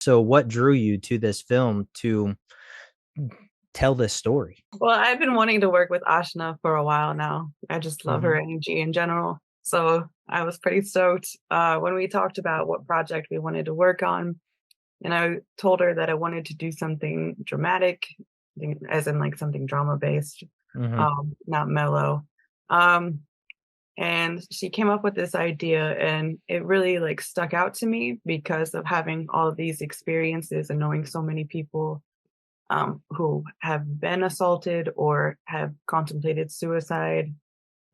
So what drew you to this film to tell this story? Well, I've been wanting to work with Ashna for a while now. I just love her Mhm. energy in general. So I was pretty stoked when we talked about what project we wanted to work on. And I told her that I wanted to do something dramatic, as in like something drama based, Mhm. not mellow. Um, and she came up with this idea, and it really like stuck out to me because of having all of these experiences and knowing so many people who have been assaulted or have contemplated suicide.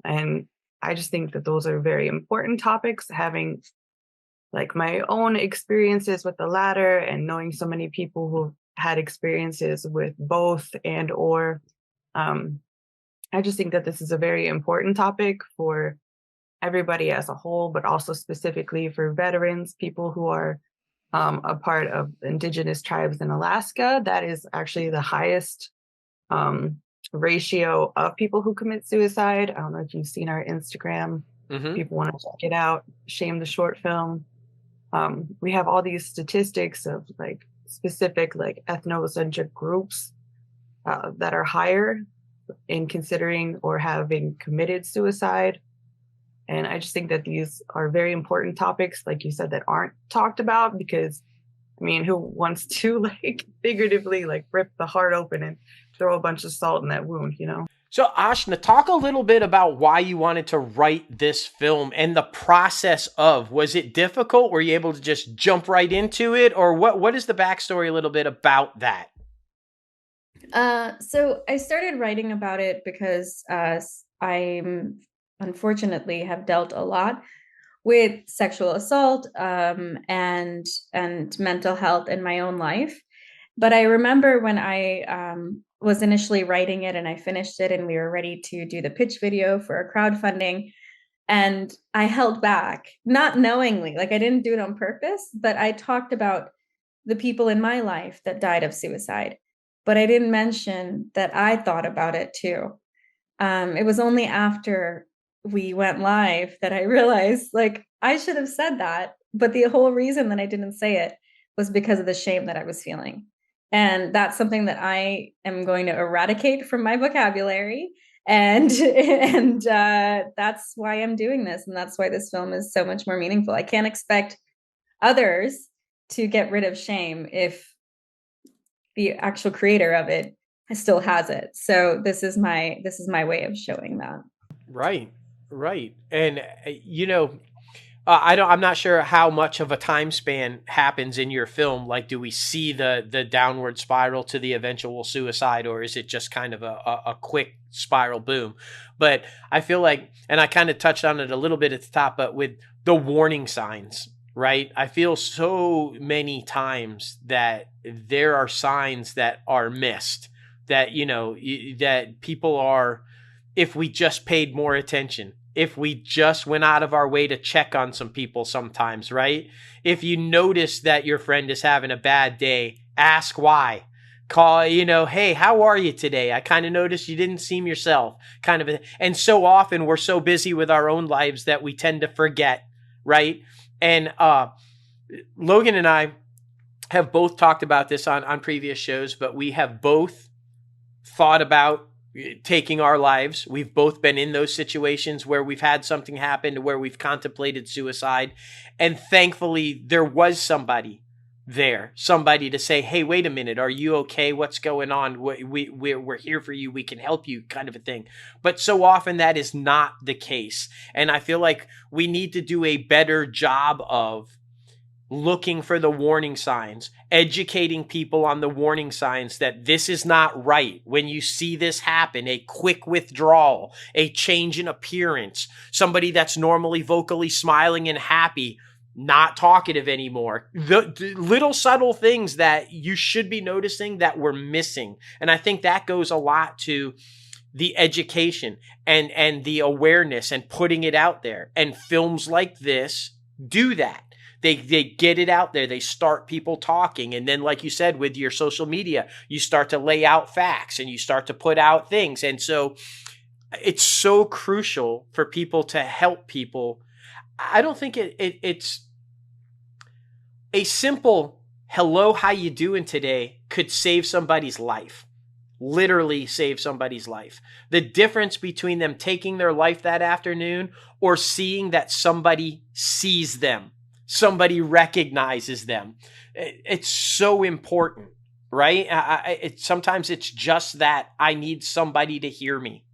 And I just think that those are very important topics, having like my own experiences with the latter and knowing so many people who had experiences with both and or um, I just think that this is a very important topic for everybody as a whole, but also specifically for veterans, people who are a part of indigenous tribes in Alaska. That is actually the highest um, ratio of people who commit suicide. I don't know if you've seen our Instagram. Mm-hmm. People want to check it out. Shame the short film. We have all these statistics of like specific like ethnocentric groups that are higher in considering or having committed suicide. And I just think that these are very important topics, like you said, that aren't talked about because I mean, who wants to like figuratively like rip the heart open and throw a bunch of salt in that wound, you know? So, Ashna, talk a little bit about why you wanted to write this film and the process of. Was it difficult? Were you able to just jump right into it, or what is the backstory a little bit about that? So I started writing about it because I'm unfortunately have dealt a lot with sexual assault and mental health in my own life. But I remember when I was initially writing it and I finished it and we were ready to do the pitch video for a crowdfunding. And I held back, not knowingly, like I didn't do it on purpose, but I talked about the people in my life that died of suicide. But I didn't mention that I thought about it too. It was only after we went live that I realized, like, I should have said that. But the whole reason that I didn't say it was because of the shame that I was feeling. And that's something that I am going to eradicate from my vocabulary. And that's why I'm doing this, and that's why this film is so much more meaningful. I can't expect others to get rid of shame if the actual creator of it still has it. So this is my way of showing that. Right, right, and I'm not sure how much of a time span happens in your film. Like, do we see the downward spiral to the eventual suicide, or is it just kind of a quick spiral boom? But I feel like, and I kind of touched on it a little bit at the top, but with the warning signs, right? I feel so many times that there are signs that are missed, that that people are, if we just paid more attention, if we just went out of our way to check on some people sometimes, right? If you notice that your friend is having a bad day, ask why. Call, hey, how are you today? I kind of noticed you didn't seem yourself, kind of. And so often we're so busy with our own lives that we tend to forget, right? And Logan and I have both talked about this on previous shows, but we have both thought about taking our lives. We've both been in those situations where we've had something happen, where we've contemplated suicide. And thankfully, there was somebody there, somebody to say, hey, wait a minute, are you okay? What's going on? We're here for you. We can help you, kind of a thing. But so often that is not the case. And I feel like we need to do a better job of looking for the warning signs, educating people on the warning signs that this is not right. When you see this happen, a quick withdrawal, a change in appearance, somebody that's normally vocally smiling and happy, not talkative anymore. The little subtle things that you should be noticing that we're missing. And I think that goes a lot to the education and the awareness and putting it out there. And films like this do that. They get it out there. They start people talking. And then, like you said, with your social media, you start to lay out facts and you start to put out things. And so it's so crucial for people to help people. I don't think it's a simple hello, how you doing today could save somebody's life. Literally save somebody's life. The difference between them taking their life that afternoon or seeing that somebody sees them, somebody recognizes them. It's so important, right? Sometimes it's just that I need somebody to hear me.